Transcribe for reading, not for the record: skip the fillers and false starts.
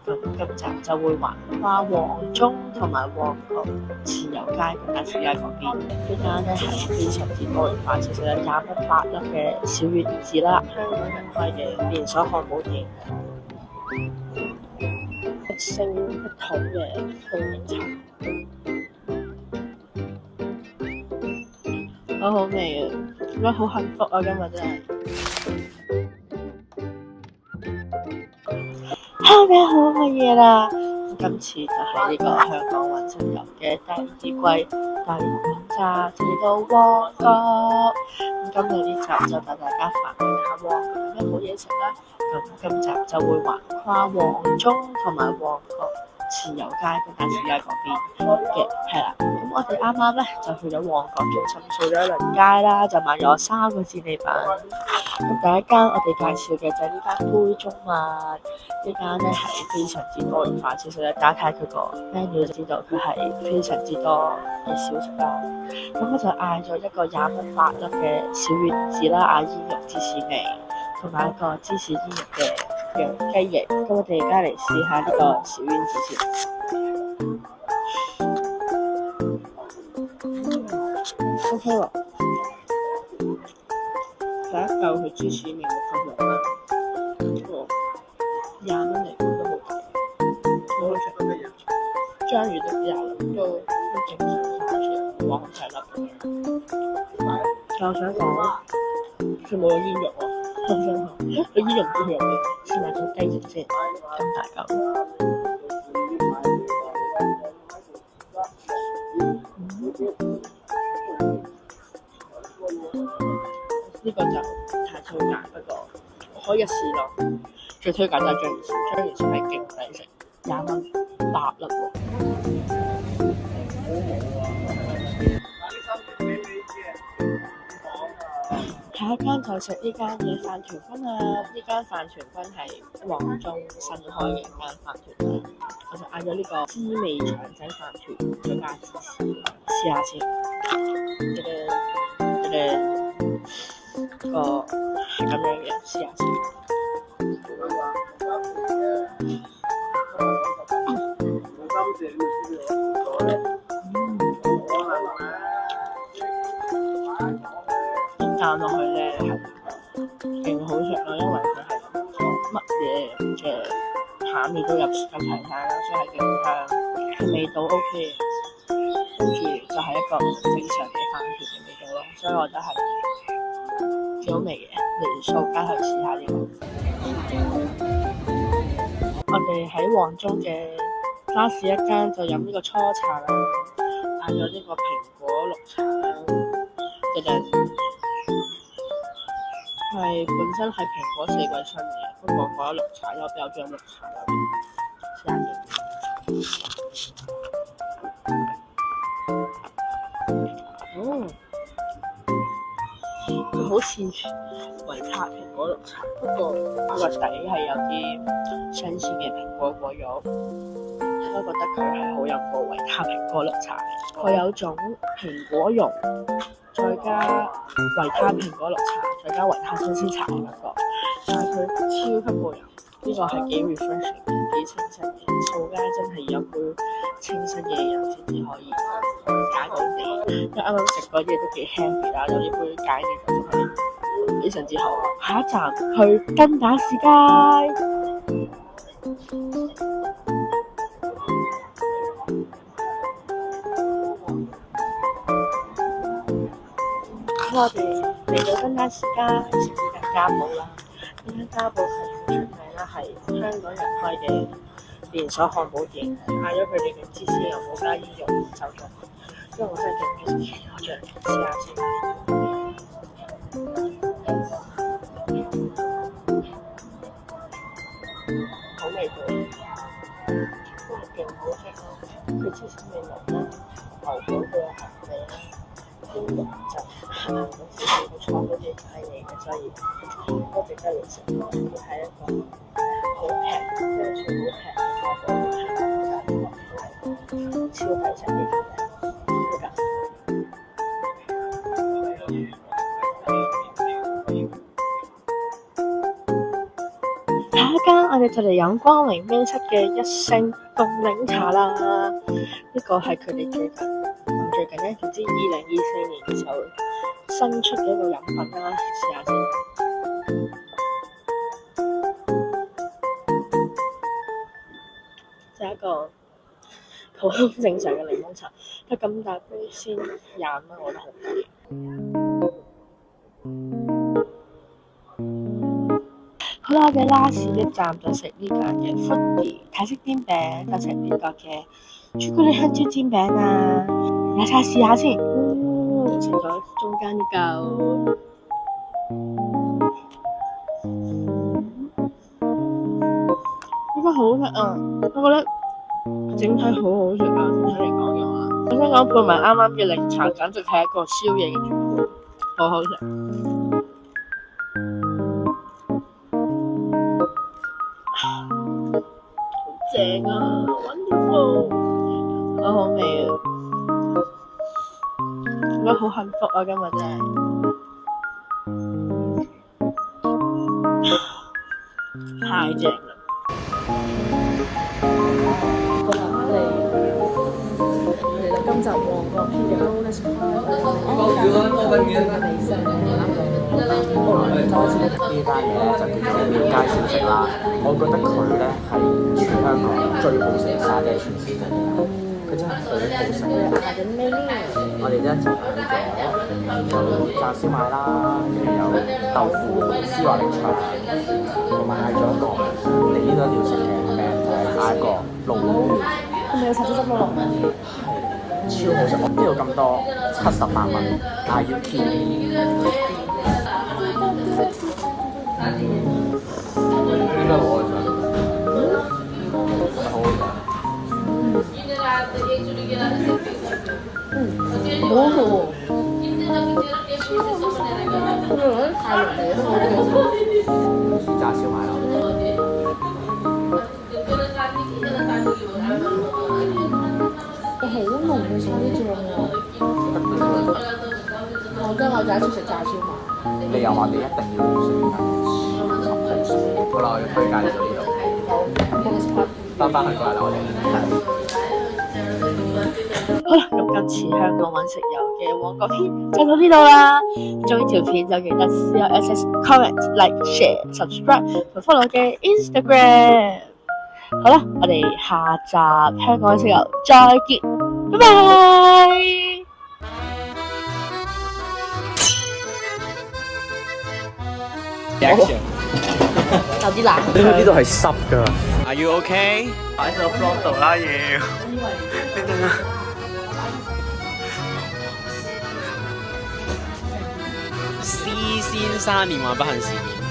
咁今集就會橫跨旺中同埋旺角持有街同大市街嗰邊。呢間咧係非常之多元化，其實有21、8粒嘅小丸子啦，香港人開嘅連鎖漢堡店，一升一桶嘅凍檸茶，好好味啊！覺得好幸福啊！今日真係。香港好乜嘢啦？今次就係呢個香港運神遊嘅第二季第5集，嚟到旺角。今日呢集就帶大家發掘下旺角有咩好嘢食啦。咁今集就會橫跨旺中同埋旺角持有街同大市街嗰邊嘅，係啦。咁我哋啱啱咧就去咗旺角中心掃咗一輪街啦，就買咗3個戰利品。咁第一間我哋介紹嘅就係呢間杯中物，呢間咧係非常之多元化，其實你打睇佢個 menu 就知道佢係非常之多嘅小食啦。咁我就嗌咗一個21、8粒嘅小丸子啦，煙肉芝士味，同埋一個芝士煙肉嘅羊雞翼。咁我哋而家嚟試下呢個小丸子先。OK 喎，第一嚿佢芝士麵冇咁濃啦，不過20蚊嚟講都好抵，好好食。章魚都20粒，都正常價錢，黃細粒咁樣。但我想講，佢冇煙肉喎，好想講，佢煙肉唔知佢有咩，先買咗雞翼先，咁大嚿。呢個就太推介，不過可以一試咯。最推介就係章魚燒，章魚燒係勁抵食，20蚊8粒喎。下一間就食呢間嘅飯團君啊！呢間飯團君係旺中新開嘅一間飯團啦。我就嗌咗呢個滋味腸仔飯團，再加芝士，試下先。個係咁樣嘅，試下先。一啖落去咧係勁好食咯，因為佢係乜嘢嘅餡料都有齊晒啦，所以係勁香，佢味道 OK 嘅。跟住就係一個正常嘅飯團嘅味道咯，所以我覺得係幾好味嘅，嚟掃街去試下呢個。我哋喺旺中嘅巴士一間就飲呢個初茶啦，嗌咗呢個蘋果綠茶啦，係本身係蘋果4季春嘅，不過覺得綠茶有比較中意綠茶啦，試下先。佢好似維他蘋果綠茶，不過佢個底係有啲新鮮嘅蘋果果肉，我覺得佢係好飲過維他蘋果綠茶。佢有種蘋果蓉，再加維他蘋果綠茶，再加維他新鮮茶嘅感覺，但係佢超級過癮。呢個係幾 refreshing 嘅，幾清新嘅。掃街真係要一杯清新嘅飲先至可以解到地。因為啱啱食嗰啲嘢都幾 heavy 啦，有呢杯解嘅就係非常之好。下一站去跟打士街。咁我哋嚟到跟打士街食呢間家寶啦。呢間家寶係好出名啦，係香港人開嘅連鎖漢堡店，嗌咗佢哋嘅芝士又冇加煙肉走咗，因為我真係勁中意，我再嚟試下先。好味道，真係勁好食咯！佢芝士味濃啦，牛堡嘅鹹味啦，煙肉就鹹嗰啲好錯嗰啲係嚟嘅，所以都值得嚟食。佢係一個好平，跟住好平嘅漢堡，超抵食呢啲嘢。下一間我哋就嚟飲光榮 Main7嘅一升凍檸茶啦。呢個係佢哋最近咧，唔知2024年嘅時候新出嘅一個飲品啦，試下先。就係一個普通正常嘅檸檬茶，得咁大杯先飲啦，我覺得好貴。好啦，我哋拉屎嘅站就食呢間嘅 Foodie 泰式煎餅，就食呢個嘅朱古力香蕉煎餅啊！大家試下先，食咗中間呢嚿，應該好食啊！我覺得整體好好食啊！整體嚟講嘅話，我想講配埋啱啱嘅檸茶，簡直係一個宵夜嘅絕配，好好食。好正啊 ，wonderful， 好好味啊！我覺得好幸福啊，今日真係太正啦！好啦，嚟到今集旺角區嘅 Bonus Point， 呢間嘢咧就叫做廟街小食啦，我覺得佢咧係全香港最好食嘅沙爹串燒嚟嘅，佢真係好好食。我哋咧就嗌咗有炸燒賣啦，跟住有豆腐絲滑力腸，同埋嗌咗一個你呢度一定要食嘅名就係嗌一個鱸魚。係咪有茶汁汁落？係超好食，呢度咁多78蚊 ，Are you kidding me？應該我想，係咪好好食？好好食喎！太濃味啦！炸燒賣咯。好濃嘅炒啲醬喎！我真係第一次食炸燒賣。你又話你一定要食呢間，好啦，我要推介你到呢度。翻去過嚟啦，我哋。好啦，咁今次香港揾食遊嘅旺角篇就到呢度啦。中意條片就記得 CLSS comment like share subscribe 同 follow 我嘅 Instagram。好啦，我哋下集香港揾食遊再見，拜拜。有啲冷。呢度係濕㗎。Are you okay？ 擺咗 vlog 度啦要。施先生連環不幸事件。